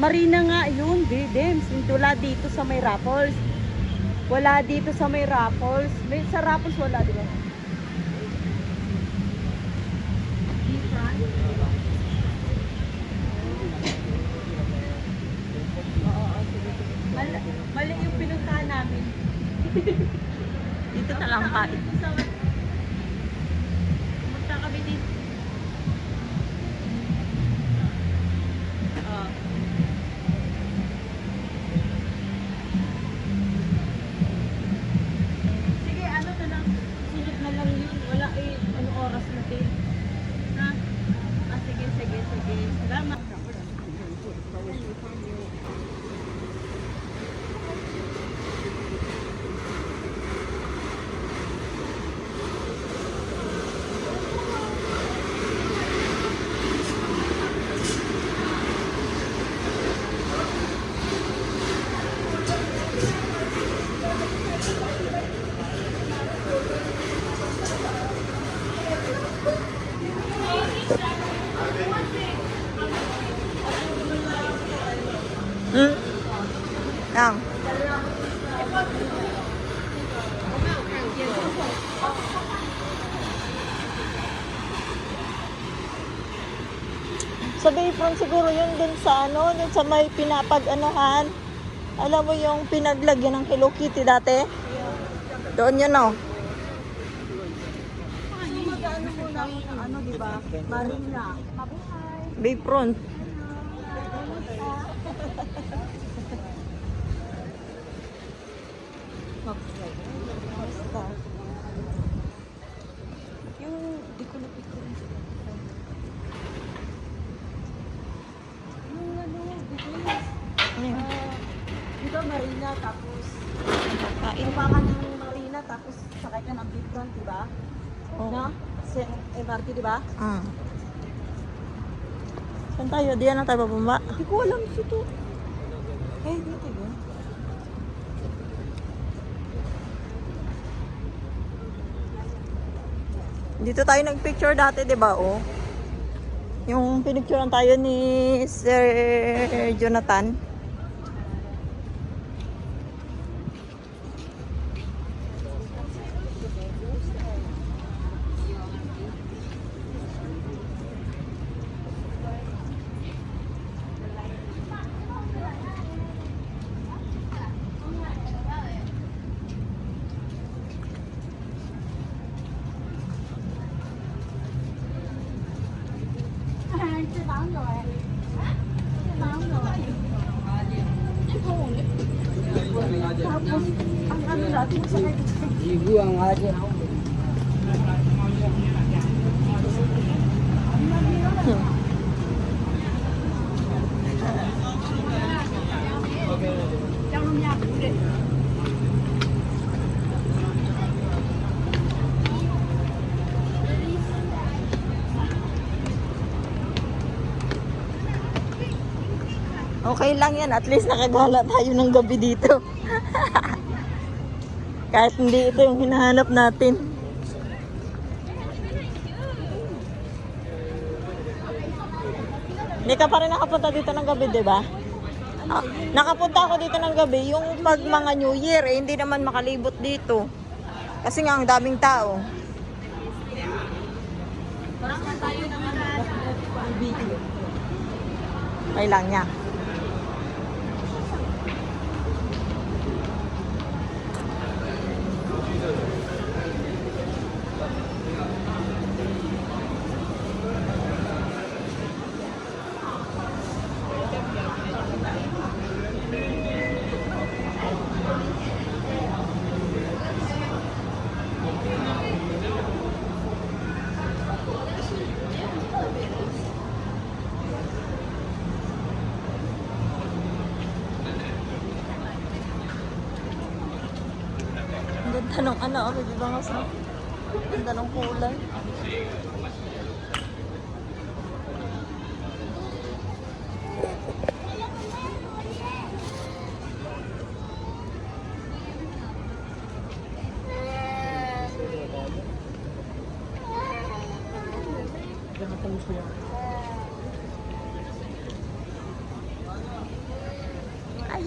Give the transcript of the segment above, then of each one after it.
Marina nga yun, Dems. Wala dito sa may Raffles. Wala dito sa may Raffles. Sa Raffles wala, di ba? Mali yung pinuntahan namin. Dito na lang kain. Pumunta kami dito. Sige, ano na lang. Sunod na lang yun. Wala ano oras natin. Ha? Sige. Salamat. Yang. Sa Bayfront siguro yun din sa ano, yun sa may pinapag-anuhan. Alam mo yung pinaglagyan ng Hello Kitty dati? Doon yun, oh. Mag-ano muna ano, di ba? Marina. Bayfront. Yung di ko napicture. Yung ano, dito Marina tapos Kain. baba ka ng Marina tapos sakay ka ng Bayfront, di ba? Oh. No? Sa MRT, di ba? Saan tayo? Diyan na tayo bababa. Hindi ko alam dito. Dito ba? Dito tayo nagpicture dati, di ba, oh? Yung pinicturean tayo ni Sir Jonathan. Tapos, ang ano natin, sakay Ibu ang aja. Okay lang yan. At least nakagala tayo ng gabi dito. Kahit hindi ito yung hinahanap natin. Hindi ka pa rin nakapunta dito ng gabi, di ba? Nakapunta ako dito ng gabi. Yung pag mga New Year, hindi naman makalibot dito. Kasi nga ang daming tao. Okay lang niya. Ganda ng ano, di ba mas no? Ganda ng kulay.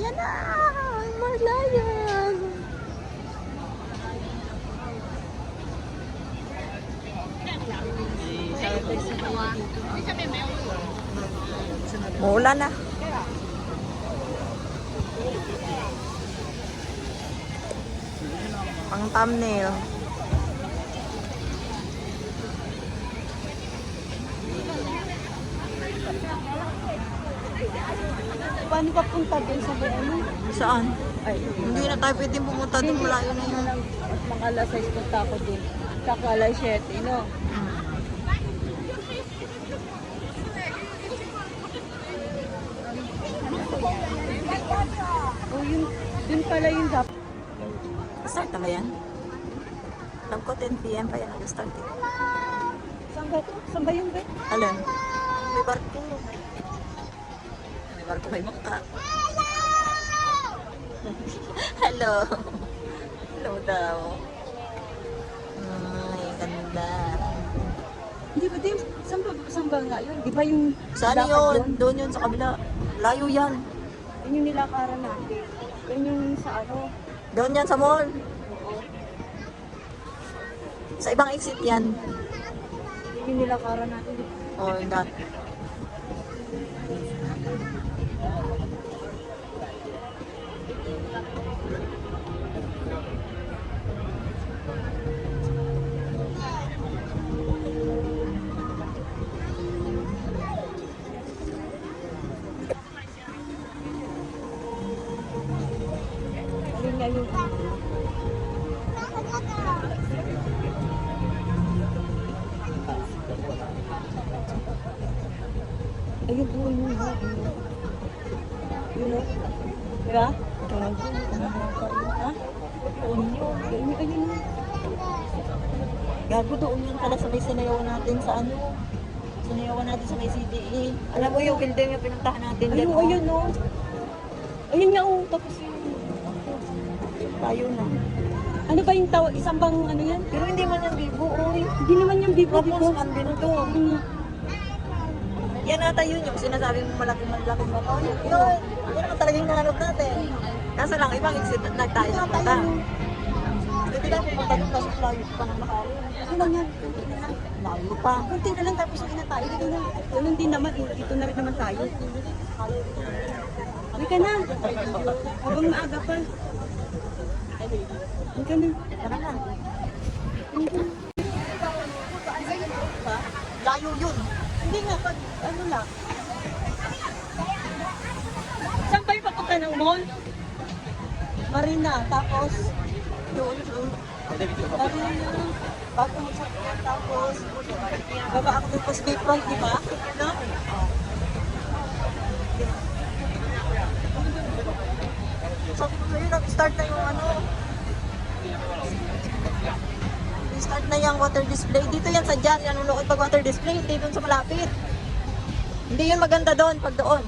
Yan na! Malayan! Muulan na. Pang thumbnail. Paano ka punta doon sa ano? Saan? Ay, Hindi na tayo pwedeng pumunta doon. Malayo na yun. At mga alas 6 punta ako doon. Saka alas 7, no? Oh, yun. Doon pala yung dapat. Start na ba yan? Alam ko 10 p.m. pa yan nag-start eh. Saan ba ito? Saan ba yung bed? Alin? May barko. May barko may mukha. Hello. Hello daw. Ay, ganda. Hindi ba, Tim? Saan ba nga yun? Di ba yung Saan lakad yun? Doon yun sa kabila. Layo yan. Yun yung nilakaran natin. Yun yung sa ano. Doon yan sa mall. Sa ibang exit yan. Yun yung nilakaran natin. Oh, that. Ayun nga yung ayun po yun ha. Yun o. Diba? Ha? Ayun, ayun. Gago doon yun pala sa may sinayawan natin sa ano. Sinayawan natin sa may CDE. Alam mo yung building yung pinuntahan natin Ayun, oh. ayun o. Ayun nga o. Tapos yun. Tayo na. Ano ba yung tawag? Isang bang ano yan? Pero hindi man yung bibo, oy. Hindi naman yung bibo. Tapos man din to. Ayun. Yan ata yun yung sinasabi mo malaking ba? Oh, yun. Yan ang talagang nanganap natin. Kaso lang, ibang exit at nagtayo na punta. Hindi lang pumunta doon kasi layo pa ng makari. Ano lang yan? Kunti na lang. Layo pa. Kunti na lang tapos yung tayo. Dito na. Ganun din naman. Dito na rin naman tayo. Hindi ka na. Habang maaga pa. Hindi ka na. Tara na. Layo yun. Hindi nga. Pag ano lang. Saan ba yung papunta ng mall? Marina. Tapos doon. Marina. Bago magsakyan. Tapos baba ako doon sa Bayfront, di ba? No? Sabi ko sa'yo, nag-start na yung ano. Nag-start na yung water display. Dito yan sa dyan. Yan ulo pag water display. Hindi doon sa malapit. Hindi yun maganda doon pag doon.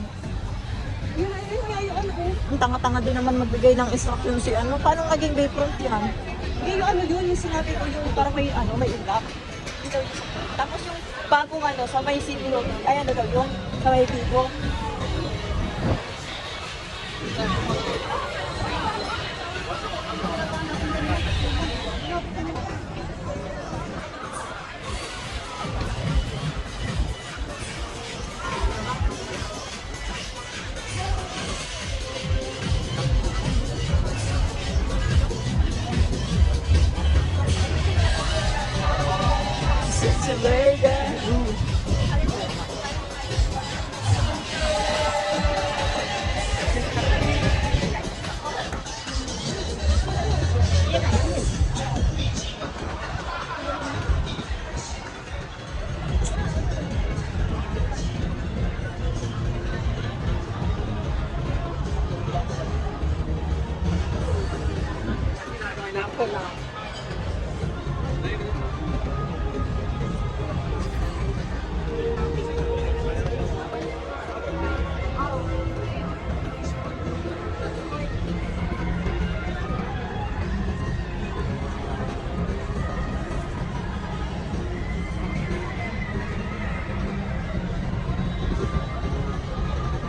Yun nga yung ano. Ang tanga-tanga din naman magbigay ng instruction si ano. Paano naging Bayfront yan? Yung ano yun, yung sinabi ko yung parang may ano, may ulap. Tapos yung bagong ano, sa may city road, ay ano daw yun, sa may Vigo. It's a burger.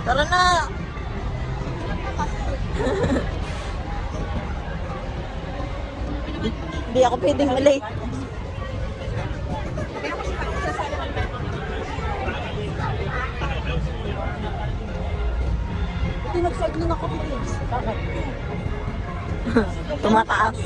Tara na! Hindi ako pwedeng malate. Ito nag-side na ako, please. Bakit? Tumataas.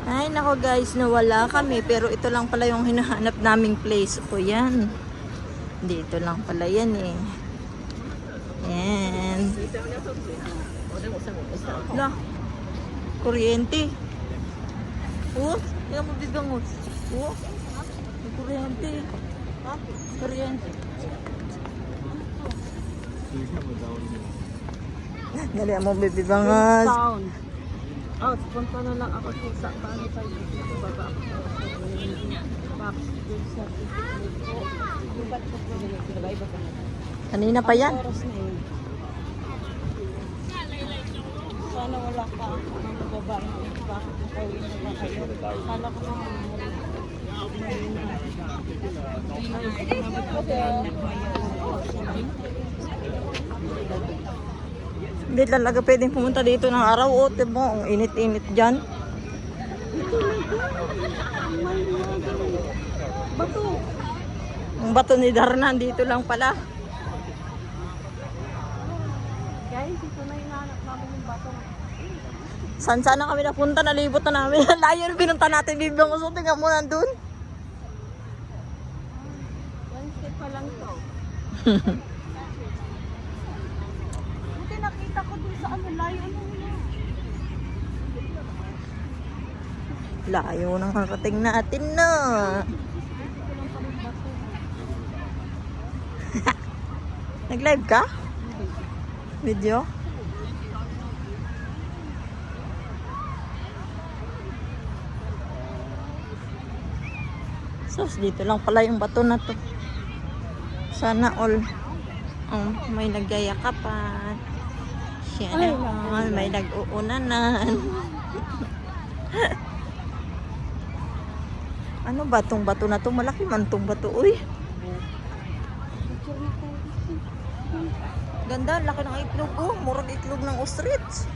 Ay, nako guys, nawala kami. Pero ito lang pala yung hinahanap naming place. O yan. Dito lang pala yan eh. Yan. Lah. Kuryente. Oh, yan mo bibangot. Oh, may kuryente. Ha? Kuryente. Dali mo bibangot. Town. Oh, punta na lang ako sa paano tayo dito. Baba ako sa box. Kanina pa yan. Oras na yun. Sana wala ka ang babae. Bakit nakauwi na ba kayo? Sana ko naman. Hindi talaga pwedeng pumunta dito ng araw. O, tibo, ang init-init dyan. Bato. Ang bato ni Darna, dito lang pala. Guys, ito na yung hanap namin yung bato. Saan sana kami napunta? Nalibot na namin. Layo na pinunta natin. Bibang uso. Tingnan mo nandun. One step pa lang to. Buti nakita ko dun sa ano, layo ano yun. Layo nang karating natin na. Nag-live ka? Video? Sus, dito lang pala yung bato na to. Sana all may nagyayakapan. Siya all may nag-uunanan. Ano ba tong bato na to? Malaki man tong bato. Uy. Ganda, laki ng itlog. Oh, murag itlog ng ostrich.